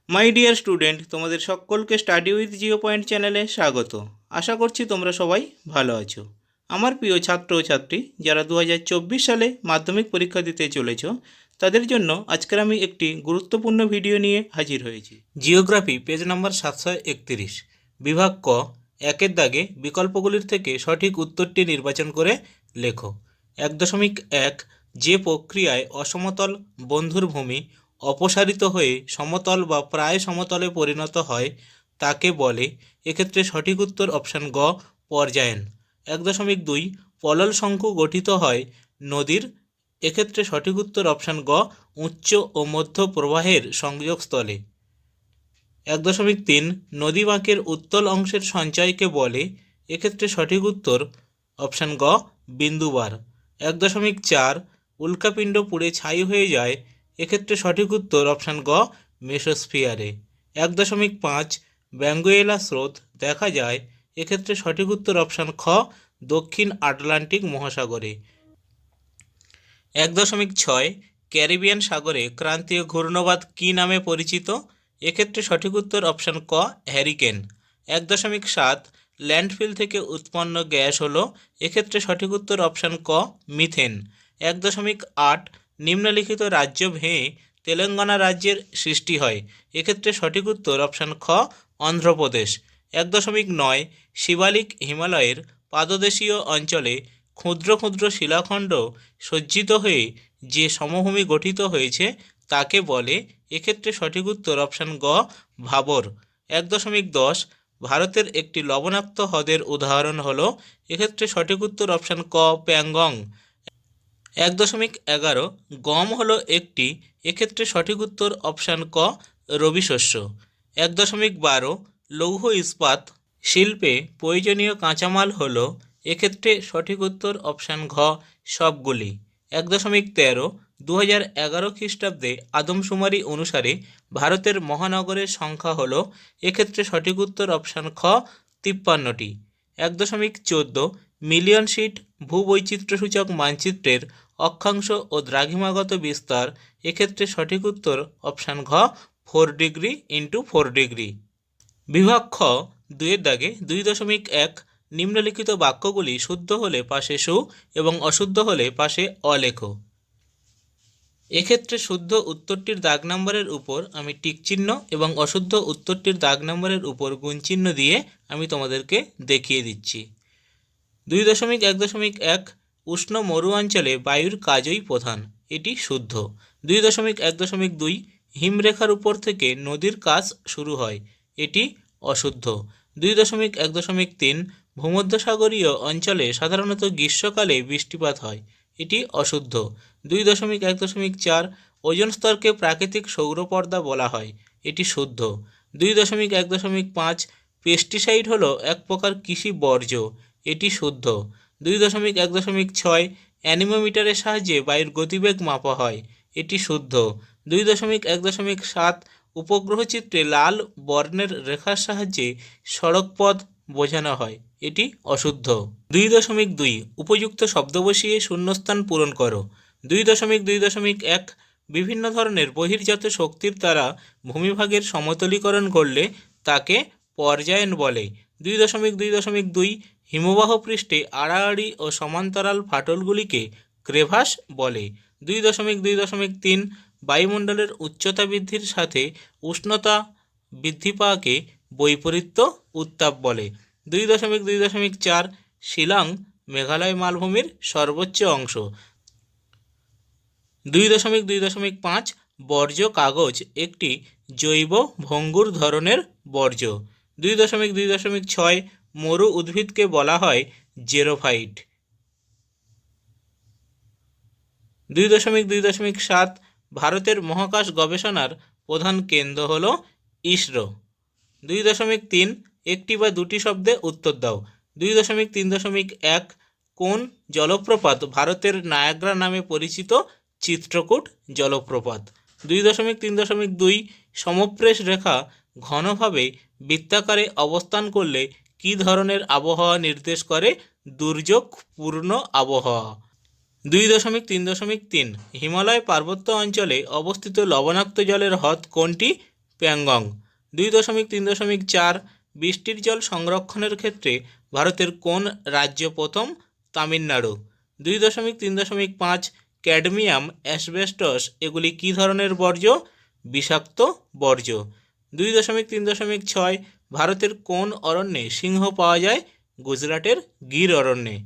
My dear student, তোমাদের সকলকে study with Jio point চ্যানেলে স্বাগত। আশা করছি তোমরা সবাই ভালো আছো। আমার প্রিয় ছাত্র ও ছাত্রী যারা 2024 সালে মাধ্যমিক পরীক্ষা দিতে চলেছ, তাদের জন্য আজকের আমি একটি গুরুত্বপূর্ণ ভিডিও নিয়ে হাজির হয়েছি। জিওগ্রাফি পেজ নাম্বার 731, বিভাগ ক, একের দাগে বিকল্পগুলির থেকে সঠিক উত্তরটি নির্বাচন করে লেখো। 1.1, যে প্রক্রিয়ায় অসমতল বন্ধুর ভূমি অপসারিত হয়ে সমতল বা প্রায় সমতলে পরিণত হয় তাকে বলে। এক্ষেত্রে সঠিক উত্তর অপশান গ, পর্যায়ন। 1.2, পলল শঙ্কু গঠিত হয় নদীর। এক্ষেত্রে সঠিক উত্তর অপশান গ, উচ্চ ও মধ্য প্রবাহের সংযোগস্থলে। 1.3, নদী বাঁকের উত্তল অংশের সঞ্চয়কে বলে। এক্ষেত্রে সঠিক উত্তর অপশান গ, বিন্দুবার। 1.4, উল্কাপিণ্ড পুড়ে ছাই হয়ে যায়। এক্ষেত্রে সঠিক উত্তর অপশান গ, মেসোস্ফিয়ারে। 1.5, ব্যাঙ্গুয়েলা স্রোত দেখা যায়। এক্ষেত্রে সঠিক উত্তর অপশান খ, দক্ষিণ আটলান্টিক মহাসাগরে। 1.6, ক্যারিবিয়ান সাগরে ক্রান্তীয় ঘূর্ণবাদ কী নামে পরিচিত? এক্ষেত্রে সঠিক উত্তর অপশান ক, হ্যারিকেন। 1.7, ল্যান্ডফিল থেকে উৎপন্ন গ্যাস হলো। এক্ষেত্রে সঠিক উত্তর অপশান ক, মিথেন। 1.8, নিম্নলিখিত রাজ্য ভেঙে তেলেঙ্গানা রাজ্যের সৃষ্টি হয়। এক্ষেত্রে সঠিক উত্তর অপশান খ, অন্ধ্রপ্রদেশ। 1.9, শিবালিক হিমালয়ের পাদদেশীয় অঞ্চলে ক্ষুদ্র ক্ষুদ্র শিলাখণ্ড সজ্জিত হয়ে যে সমভূমি গঠিত হয়েছে তাকে বলে। এক্ষেত্রে সঠিক উত্তর অপশান গ, ভাবর। 1.10, ভারতের একটি লবণাক্ত হ্রদের উদাহরণ হলো। এক্ষেত্রে সঠিক উত্তর অপশান ক, প্যাংগং। 1.11, গম হলো একটি। এক্ষেত্রে সঠিক উত্তর অপশান ক, রবি শস্য। 1.12, লৌহ ইস্পাত শিল্পে প্রয়োজনীয় কাঁচামাল হলো। এক্ষেত্রে সঠিক উত্তর অপশান ঘ, সবগুলি। 1.13, 2011 খ্রিস্টাব্দে আদমশুমারি অনুসারে ভারতের মহানগরের সংখ্যা হলো। এক্ষেত্রে সঠিক উত্তর অপশান খ, 53টি। 1.14, মিলিয়ন শিট ভূবৈচিত্র্যসূচক মানচিত্রের অক্ষাংশ ও দ্রাঘিমাগত বিস্তার। এক্ষেত্রে সঠিক উত্তর অপশান ঘ, 4 ডিগ্রি ইন্টু 4 ডিগ্রি। বিভাগ খ, 2-এর দাগে 2.1, নিম্নলিখিত বাক্যগুলি শুদ্ধ হলে পাশে সু এবং অশুদ্ধ হলে পাশে অ লেখো। এক্ষেত্রে শুদ্ধ উত্তরটির দাগ নম্বরের উপর আমি টিক চিহ্ন এবং অশুদ্ধ উত্তরটির দাগ নম্বরের উপর গুণ চিহ্ন দিয়ে আমি তোমাদেরকে দেখিয়ে দিচ্ছি। 2.1.1, উষ্ণ মরু অঞ্চলে বায়ুর কাজই প্রধান, এটি শুদ্ধ। 2.1.2, হিমরেখার উপর থেকে নদীর কাজ শুরু হয়, এটি অশুদ্ধ। 2.1.3, ভূমধ্যসাগরীয় অঞ্চলে সাধারণত গ্রীষ্মকালে বৃষ্টিপাত হয়, এটি অশুদ্ধ। 2.1.4, ওজোন স্তরকে প্রাকৃতিক সৌরপর্দা বলা হয়, এটি শুদ্ধ। 2.1.5, পেস্টিসাইড হলো এক প্রকার কৃষি বর্জ্য, এটি শুদ্ধ। 2.1.6, অ্যানিমোমিটারের সাহায্যে বায়ুর গতিবেগ মাপা হয়, এটি শুদ্ধ। 2.1.7, উপগ্রহ চিত্রে লাল বর্ণের রেখার সাহায্যে সড়কপথ বোঝানো হয়, এটি অশুদ্ধ। 2.2, উপযুক্ত শব্দ বসিয়ে শূন্যস্থান পূরণ করো। 2.2.1, বিভিন্ন ধরনের বহির্জাত শক্তির দ্বারা ভূমিভাগের সমতলীকরণ করলে তাকে পর্যায়ন বলে। 2.2.2, হিমবাহ পৃষ্ঠে আড়াআড়ি ও সমান্তরাল ফাটলগুলিকে ক্রেভাস বলে। 2.2.3, বায়ুমণ্ডলের উচ্চতা বৃদ্ধির সাথে উষ্ণতা বৃদ্ধি পাওয়াকে বৈপরীত্য উত্তাপ বলে। 2.2.4, শিলং মেঘালয় মালভূমির সর্বোচ্চ অংশ। 2.2.5, বর্জ্য কাগজ একটি জৈব ভঙ্গুর ধরনের বর্জ্য। 2.2.6, মরু উদ্ভিদকে বলা হয় জেরোফাইট। 2.2.7, ভারতের মহাকাশ গবেষণার প্রধান কেন্দ্র হল ইসরো। 2.3, একটি বা দুটি শব্দে উত্তর দাও। 2.3.1, কোন জলপ্রপাত ভারতের নায়াগ্রা নামে পরিচিত? চিত্রকূট জলপ্রপাত। 2.3.2, সমপ্রেষ রেখা ঘনভাবে বৃত্তাকারে অবস্থান করলে কী ধরনের আবহাওয়া নির্দেশ করে? দুর্যোগপূর্ণ আবহাওয়া। 2.3.3, হিমালয় পার্বত্য অঞ্চলে অবস্থিত লবণাক্ত জলের হ্রদ কোনটি? প্যাংগং। 2.3.4 বৃষ্টির জল সংরক্ষণের ক্ষেত্রে ভারতের কোন রাজ্য প্রথম? তামিলনাড়ু। 2.3.5 ক্যাডমিয়াম, অ্যাসবেস্টস এগুলি কী ধরনের বর্জ্য? বিষাক্ত বর্জ্য। 2.3.6 ভারতের কোন অরণ্যে সিংহ পাওয়া যায়? গুজরাটের গির অরণ্যে।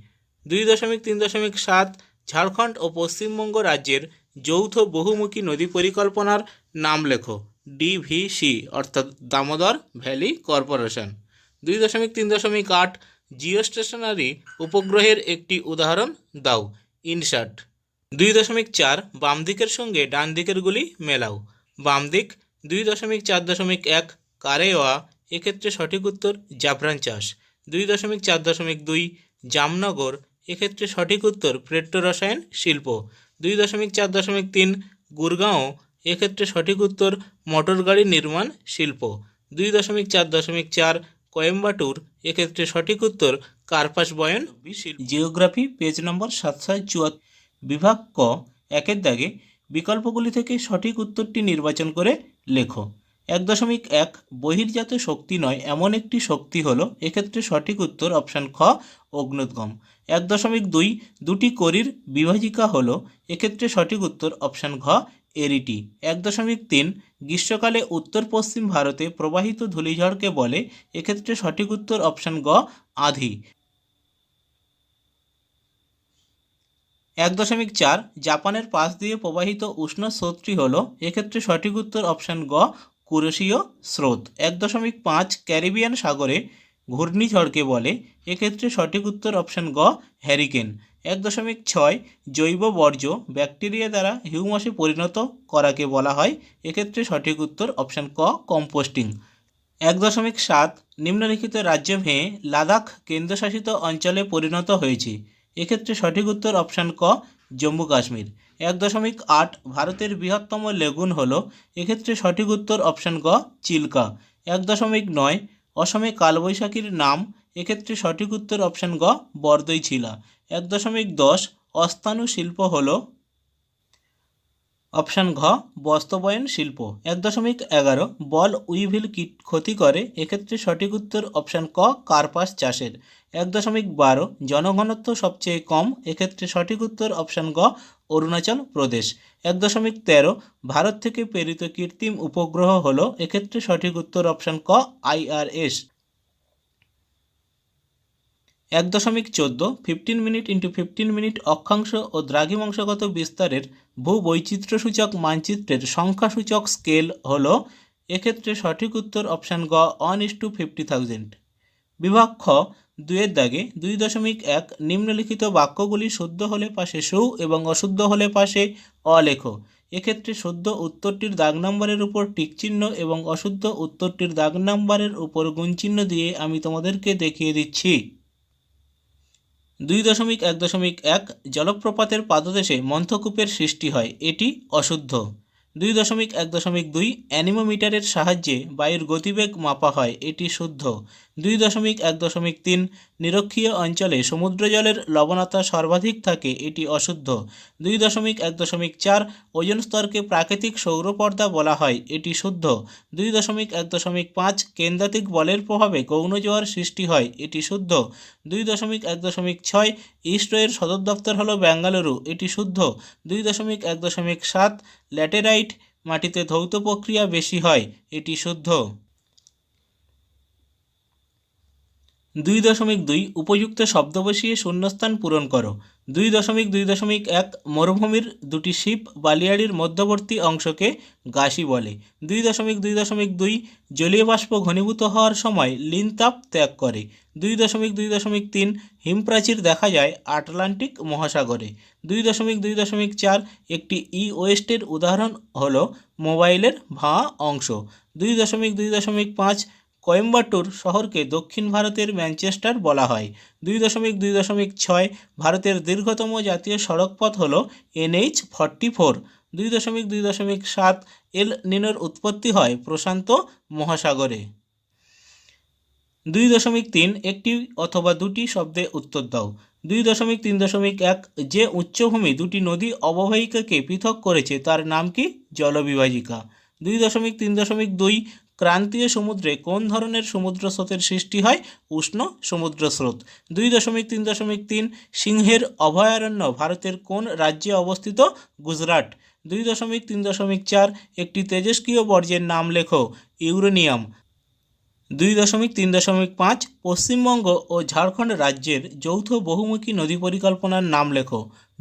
2.3.7 ঝাড়খণ্ড ও পশ্চিমবঙ্গ রাজ্যের যৌথ বহুমুখী নদী পরিকল্পনার নাম লেখো। ডিভিসি অর্থাৎ দামোদর ভ্যালি কর্পোরেশন। 2.3.8 জিওস্টেশনারি উপগ্রহের একটি উদাহরণ দাও। ইনসার্ট। 2.4 বাম দিকের সঙ্গে ডান দিকের গুলি মেলাও। বাম দিক। 2.4.1 কারেওয়া, এক্ষেত্রে সঠিক উত্তর জাফরান চাষ। 2.4.2 জামনগর, এক্ষেত্রে সঠিক উত্তর পেট্রোরসায়ন শিল্প। 2.4.3 গুরগাঁও, এক্ষেত্রে সঠিক উত্তর মোটর গাড়ি নির্মাণ শিল্প। 2.4.4 কোয়েম্বাটুর, এক্ষেত্রে সঠিক উত্তর কার্পাস বয়ন শিল্প। জিওগ্রাফি পেজ নম্বর 774। বিভাগ ক, একের দাগে বিকল্পগুলি থেকে সঠিক উত্তরটি নির্বাচন করে লেখো। 1.1 বহির্জাত শক্তি নয় এমন একটি শক্তি হলো, এক্ষেত্রে সঠিক উত্তর অপশান খ অগ্ন্যুৎগম। 1.2 দুটি কড়ির বিভাজিকা হলো, এক্ষেত্রে সঠিক উত্তর অপশান ঘ এরিটি। 1.3 গ্রীষ্মকালে উত্তর পশ্চিম ভারতে প্রবাহিত ধূলিঝড়কে বলে, এক্ষেত্রে সঠিক উত্তর অপশান গ আঁধি। 1.4 জাপানের পাশ দিয়ে প্রবাহিত উষ্ণ স্রোতটি হলো, এক্ষেত্রে সঠিক উত্তর অপশান গ কুরোশীয় স্রোত। 1.5 ক্যারিবিয়ান সাগরে ঘূর্ণিঝড়কে বলে, এক্ষেত্রে সঠিক উত্তর অপশান গ হ্যারিকেন। 1.6 জৈব বর্জ্য ব্যাকটেরিয়া দ্বারা হিউমাসে পরিণত করাকে বলা হয়, এক্ষেত্রে সঠিক উত্তর অপশান ক কম্পোস্টিং। 1.7 নিম্নলিখিত রাজ্য ভেঙে লাদাখ কেন্দ্রশাসিত অঞ্চলে পরিণত হয়েছে, এক্ষেত্রে সঠিক উত্তর অপশান ক জম্মু কাশ্মীর। 1.8 ভারতের বৃহত্তম লেগুন হলো, এক্ষেত্রে সঠিক উত্তর অপশান গ চিল্কা। 1.9 অসমে কালবৈশাখীর নাম, এক্ষেত্রে সঠিক উত্তর অপশান গ বরদৈছিলা। 1.10 অস্থানু শিল্প হলো, অপশান ঘ বস্ত্রবয়ন শিল্প। 1.11 বল উইভিল কীট ক্ষতি করে, এক্ষেত্রে সঠিক উত্তর অপশান ক কার্পাস চাষের। 1.12 জনঘনত্ব সবচেয়ে কম, এক্ষেত্রে সঠিক উত্তর অপশান গ অরুণাচল প্রদেশ। 1.13 ভারত থেকে প্রেরিত কৃত্রিম উপগ্রহ হলো, এক্ষেত্রে সঠিক উত্তর অপশান ক IRS। 1.14 15 মিনিট × 15 মিনিট অক্ষাংশ ও দ্রাঘিমাংশগত বিস্তারের ভূবৈচিত্র্যসূচক মানচিত্রের সংখ্যাসূচক স্কেল হলো, এক্ষেত্রে সঠিক উত্তর অপশান গ 1:50,000। বিভাগ খ, 2-এর দাগে 2.1 নিম্নলিখিত বাক্যগুলি শুদ্ধ হলে পাশে সু এবং অশুদ্ধ হলে পাশে অ লেখো। এক্ষেত্রে শুদ্ধ উত্তরটির দাগ নম্বরের উপর টিকচিহ্ন এবং অশুদ্ধ উত্তরটির দাগ নম্বরের উপর গুণচিহ্ন দিয়ে আমি তোমাদেরকে দেখিয়ে দিচ্ছি। 2.1.1 জলপ্রপাতের পাদদেশে মন্থকূপের সৃষ্টি হয়, এটি অশুদ্ধ। 2.1.2 অ্যানিমোমিটারের সাহায্যে বায়ুর গতিবেগ মাপা হয়, এটি শুদ্ধ। 2.1.3 নিরক্ষীয় অঞ্চলে সমুদ্র জলের লবণতা সর্বাধিক থাকে, এটি অশুদ্ধ। 2.1.4 ওজোন স্তরকে প্রাকৃতিক সৌরপর্দা বলা হয়, এটি শুদ্ধ। 2.1.5 কেন্দ্রাতিক বলের প্রভাবে গৌণ জোয়ার সৃষ্টি হয়, এটি শুদ্ধ। 2.1.6 ইসরোয়ের সদর দপ্তর হলো বেঙ্গালুরু, এটি শুদ্ধ। 2.1.7 ল্যাটেরাইট মাটিতে ধৌত প্রক্রিয়া বেশি হয়, এটি শুদ্ধ। 2.2 উপযুক্ত শব্দ বসিয়ে শূন্যস্থান পূরণ করো। 2.2.1 মরুভূমির দুটি শিপ বালিয়াড়ির মধ্যবর্তী অংশকে গাসি বলে। 2.2.2 জলীয় বাষ্প ঘনীভূত হওয়ার সময় লিন তাপ ত্যাগ করে। 2.2.3 হিমপ্রাচীর দেখা যায় আটলান্টিক মহাসাগরে। 2.2.4 একটি ওয়েস্টের উদাহরণ হলো মোবাইলের ভাঙা অংশ। 2.2.5 কোয়েম্বাটুর শহরকে দক্ষিণ ভারতের ম্যানচেস্টার বলা হয়। 2.2.6 ভারতের দীর্ঘতম জাতীয় সড়কপথ হল NH-44। 2.2.7 এল নিনোর উৎপত্তি হয় প্রশান্ত মহাসাগরে। 2.3 একটি অথবা দুটি শব্দে উত্তর দাও। 2.3.1 যে উচ্চভূমি দুটি নদী অববাহিকাকে পৃথক করেছে তার নাম কি? জলবিভাজিকা। 2.3.2 ক্রান্তীয় সমুদ্রে কোন ধরনের সমুদ্র স্রোতের সৃষ্টি হয়? উষ্ণ সমুদ্র স্রোত। 2.3.3 সিংহের অভয়ারণ্য ভারতের কোন রাজ্যে অবস্থিত? গুজরাট। 2.3.4 একটি তেজস্ক্রিয় বর্জ্যের নাম লেখো। ইউরেনিয়াম। 2.3.5 পশ্চিমবঙ্গ ও ঝাড়খণ্ড রাজ্যের যৌথ বহুমুখী নদী পরিকল্পনার নাম লেখো।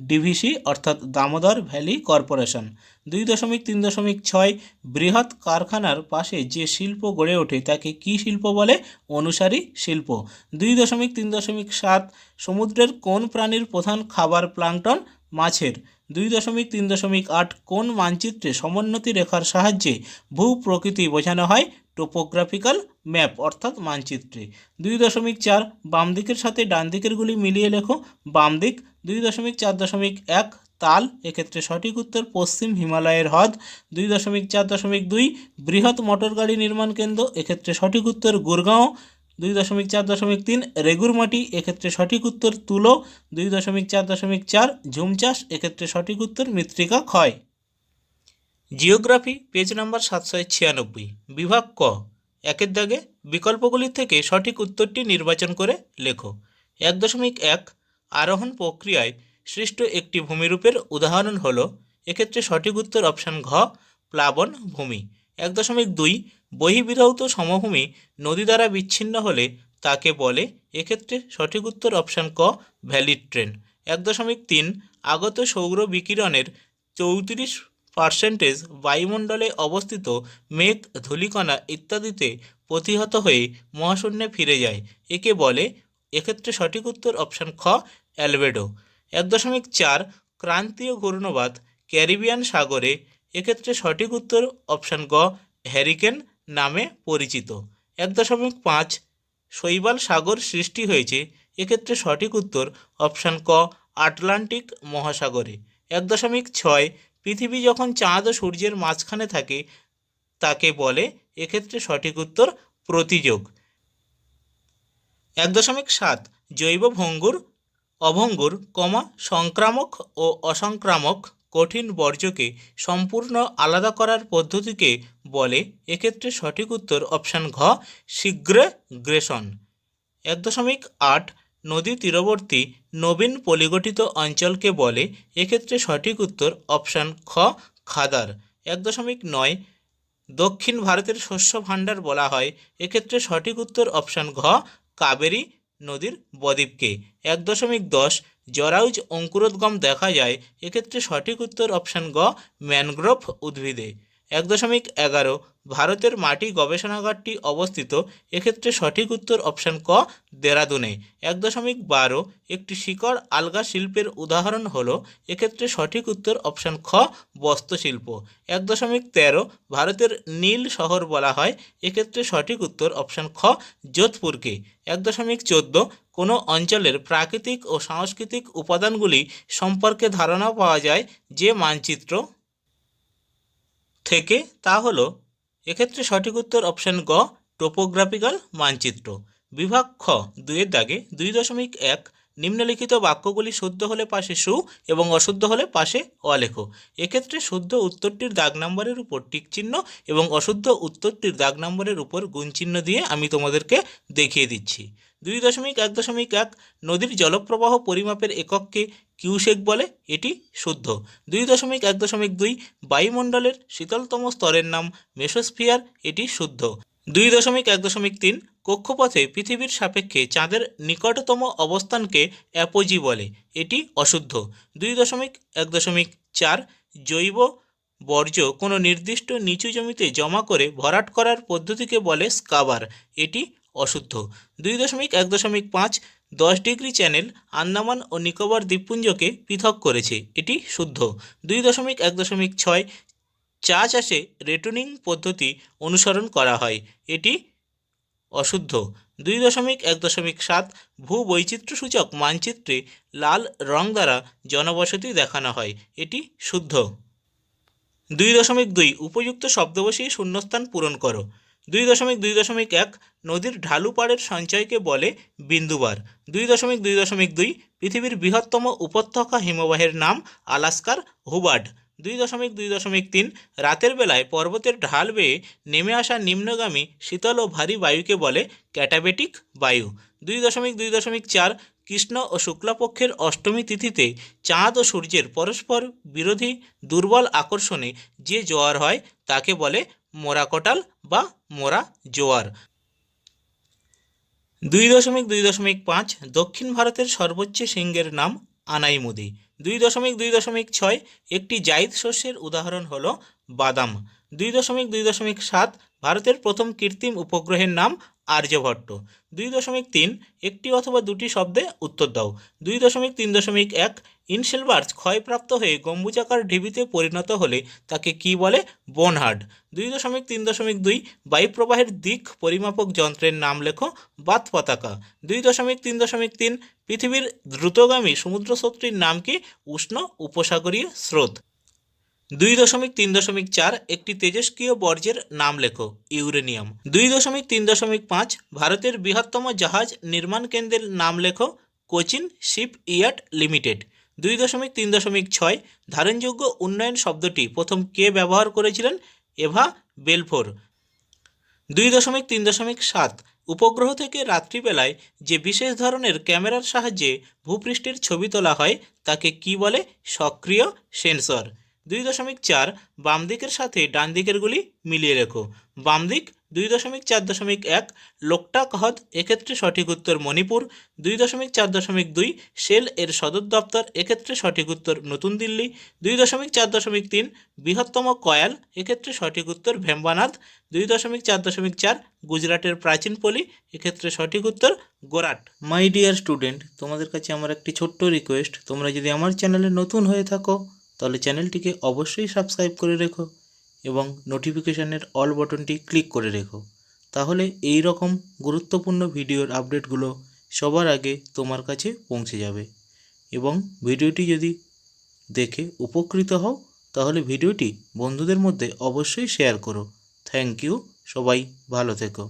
ডিভিসি অর্থাৎ দামোদর ভ্যালি কর্পোরেশন। 2.3.6 বৃহৎ কারখানার পাশে যে শিল্প গড়ে ওঠে তাকে কী শিল্প বলে? অনুসারী শিল্প। 2.3.7 সমুদ্রের কোন প্রাণীর প্রধান খাবার প্লাঙ্কটন? মাছের। 2.3.8 কোন মানচিত্রে সমোন্নতি রেখার সাহায্যে ভূপ্রকৃতি বোঝানো হয়? টোপোগ্রাফিক্যাল ম্যাপ অর্থাৎ মানচিত্রে। 2.4 বাম দিকের সাথে ডান দিকেরগুলি মিলিয়ে লেখো। বাম দিক। 2.4.1 তাল, এক্ষেত্রে সঠিক উত্তর পশ্চিম হিমালয়ের হ্রদ। 2.4.2 বৃহৎ মোটর গাড়ি নির্মাণ কেন্দ্র, এক্ষেত্রে সঠিক উত্তর গুরগাঁও। 2.4.3 রেগুর মাটি, এক্ষেত্রে সঠিক উত্তর তুলো। 2.4.4 ঝুম চাষ, এক্ষেত্রে সঠিক উত্তর মৃত্তিকা ক্ষয়। Geography page number 796। বিভাগ ক, একের দাগে বিকল্পগুলির থেকে সঠিক উত্তরটি নির্বাচন করে লেখো। 1.1 আরোহণ প্রক্রিয়ায় সৃষ্ট একটি ভূমিরূপের উদাহরণ হল, এক্ষেত্রে সঠিক উত্তর অপশান ঘ প্লাবন ভূমি। 1.2 বহির্বিধৌত সমভূমি নদী দ্বারা বিচ্ছিন্ন হলে তাকে বলে, এক্ষেত্রে সঠিক উত্তর অপশান ক ভ্যালিড ট্রেন। 1.3 আগত সৌর বিকিরণের 34% বায়ুমণ্ডলে অবস্থিত মেঘ, ধূলিকণা ইত্যাদিতে প্রতিহত হয়ে মহাশূন্যে ফিরে যায়, একে বলে, এক্ষেত্রে সঠিক উত্তর অপশান খ অ্যালবেডো। 1.4 ক্রান্তীয় ঘূর্ণবাত ক্যারিবিয়ান সাগরে, এক্ষেত্রে সঠিক উত্তর অপশান গ হ্যারিকেন নামে পরিচিত। 1.5 শৈবাল সাগর সৃষ্টি হয়েছে, এক্ষেত্রে সঠিক উত্তর অপশান ক আটলান্টিক মহাসাগরে। 1.6 পৃথিবী যখন চাঁদ ও সূর্যের মাঝখানে থাকে তাকে বলে, এক্ষেত্রে সঠিক উত্তর প্রতিযোগ। 1.7 জৈব ভঙ্গুর, অভঙ্গুর, সংক্রামক ও অসংক্রামক কঠিন বর্জ্যকে সম্পূর্ণ আলাদা করার পদ্ধতিকে বলে, এক্ষেত্রে সঠিক উত্তর অপশান ঘ সিগ্রেগ্রেশন। 1.8 নদী তীরবর্তী নবীন পলিগঠিত অঞ্চলকে বলে, এক্ষেত্রে সঠিক উত্তর অপশান খ খাদার। 1.9 দক্ষিণ ভারতের শস্য ভাণ্ডার বলা হয়, এক্ষেত্রে সঠিক উত্তর অপশান ঘ কাবেরী নদীর বদ্বীপকে। 1.10 জরায়ুজ অঙ্কুরোদ্গম দেখা যায়, এক্ষেত্রে সঠিক উত্তর অপশান গ ম্যানগ্রোভ উদ্ভিদে। 1.11 ভারতের মাটি গবেষণাগারটি অবস্থিত, এক্ষেত্রে সঠিক উত্তর অপশান ক দেরাদুনে। 1.12 একটি শিকড় আলগা শিল্পের উদাহরণ হল, এক্ষেত্রে সঠিক উত্তর অপশান খ বস্ত্রশিল্প। 1.13 ভারতের নীল শহর বলা হয়, এক্ষেত্রে সঠিক উত্তর অপশান খ যোধপুরকে। 1.14 কোনো অঞ্চলের প্রাকৃতিক ও সাংস্কৃতিক উপাদানগুলি সম্পর্কে ধারণা পাওয়া যায় যে মানচিত্র থেকে, তা হলো, এক্ষেত্রে সঠিক উত্তর অপশান গ টোপোগ্রাফিক্যাল মানচিত্র। বিভাগ খ 2-এর দাগে 2.1 নিম্নলিখিত বাক্যগুলি শুদ্ধ হলে পাশে সু এবং অশুদ্ধ হলে পাশে অ লেখো। এক্ষেত্রে শুদ্ধ উত্তরটির দাগ নম্বরের উপর টিক চিহ্ন এবং অশুদ্ধ উত্তরটির দাগ নম্বরের উপর গুণ চিহ্ন দিয়ে আমি তোমাদেরকে দেখিয়ে দিচ্ছি। 2.1.1 নদীর জলপ্রবাহ পরিমাপের একককে কিউসেক বলে, এটি শুদ্ধ। 2.1.2 বায়ুমণ্ডলের শীতলতম স্তরের নাম মেসোস্ফিয়ার, এটি শুদ্ধ। 2.1.3 কক্ষপথে পৃথিবীর সাপেক্ষে চাঁদের নিকটতম অবস্থানকে অ্যাপোজি বলে, এটি অশুদ্ধ। 2.1.4 জৈব বর্জ্য কোনো নির্দিষ্ট নিচু জমিতে জমা করে ভরাট করার পদ্ধতিকে বলে স্কাবার, এটি অশুদ্ধ। 2.1.5 10° চ্যানেল আন্দামান ও নিকোবর দ্বীপপুঞ্জকে পৃথক করেছে, এটি শুদ্ধ। 2.1.6 চা চাষে রেটনিং পদ্ধতি অনুসরণ করা হয়, এটি অশুদ্ধ। 2.1.7 ভূবৈচিত্র্যসূচক মানচিত্রে লাল রং দ্বারা জনবসতি দেখানো হয়, এটি শুদ্ধ। 2.2 উপযুক্ত শব্দ বসিয়ে শূন্যস্থান পূরণ করো। 2.2.1 নদীর ঢালু পাড়ের সঞ্চয়কে বলে বিন্দুবার। 2.2.2 পৃথিবীর বৃহত্তম উপত্যকা হিমবাহের নাম আলাস্কার হুবার্ড। 2.2.3 রাতের বেলায় পর্বতের ঢাল বেয়ে নেমে আসা নিম্নগামী শীতল ও ভারী বায়ুকে বলে ক্যাটাবেটিক বায়ু। 2.2.4 কৃষ্ণ ও শুক্লাপক্ষের অষ্টমী তিথিতে চাঁদ ও সূর্যের পরস্পর বিরোধী দুর্বল আকর্ষণে যে জোয়ার হয় তাকে বলে মোরাকটাল বা মোরা জোয়ার। 2.2.5 দক্ষিণ ভারতের সর্বোচ্চ শৃঙ্গের নাম আনাইমুদি। 2.2.6 একটি জাইদ শস্যের উদাহরণ হল বাদাম। 2.2.7 ভারতের প্রথম কৃত্রিম উপগ্রহের নাম আর্যভট্ট। 2.3 একটি অথবা দুটি শব্দে উত্তর দাও। 2.3.1 ইনসেলবার্স ক্ষয়প্রাপ্ত হয়ে গম্বুজাকার ঢিবিতে পরিণত হলে তাকে কি বলে? বোনহার্ড। 2.3.2 বায়ুপ্রবাহের দিক পরিমাপক যন্ত্রের নাম লেখো। বাত পতাকা। 2.3.3 পৃথিবীর দ্রুতগামী সমুদ্রস্রোতটির নাম কি? উষ্ণ উপসাগরীয় স্রোত। 2.3.4 একটি তেজস্ক্রিয় বর্জ্যের নাম লেখো। ইউরেনিয়াম। 2.3.5 ভারতের বৃহত্তম জাহাজ নির্মাণ কেন্দ্রের নাম লেখো। Cochin shipyard limited. 2.3.6 ধারণযোগ্য উন্নয়ন শব্দটি প্রথম কে ব্যবহার করেছিলেন? এভা বেলফোর। 2.3.7 উপগ্রহ থেকে রাত্রিবেলায় যে বিশেষ ধরনের ক্যামেরার সাহায্যে ভূপৃষ্ঠের ছবি তোলা হয় তাকে কি বলে? সক্রিয় সেন্সর। 2.4 বাম দিকের সাথে ডান দিকেরগুলি মিলিয়ে রেখো। বাম দিক। 2.4.1 লোকটাক হ্রদ, এক্ষেত্রে সঠিক উত্তর মণিপুর। 2.4.2 শেল এর সদর দপ্তর, এক্ষেত্রে সঠিক উত্তর নতুন দিল্লি। 2.4.3 বৃহত্তম কয়াল, এক্ষেত্রে সঠিক উত্তর ভেম্বানাথ। 2.4.4 গুজরাটের প্রাচীন পল্লী, এক্ষেত্রে সঠিক উত্তর গোরাট। মাই ডিয়ার স্টুডেন্ট, তোমাদের কাছে আমার একটি ছোট্ট রিকোয়েস্ট, তোমরা যদি আমার চ্যানেলে নতুন হয়ে থাকো তাহলে চ্যানেলটিকে অবশ্যই সাবস্ক্রাইব করে রেখো এবং নোটিফিকেশানের অল বটনটি ক্লিক করে রেখো। তাহলে এই রকম গুরুত্বপূর্ণ ভিডিওর আপডেটগুলো সবার আগে তোমার কাছে পৌঁছে যাবে। এবং ভিডিওটি যদি দেখে উপকৃত হও তাহলে ভিডিওটি বন্ধুদের মধ্যে অবশ্যই শেয়ার করো। Thank you. সবাই ভালো থেকো।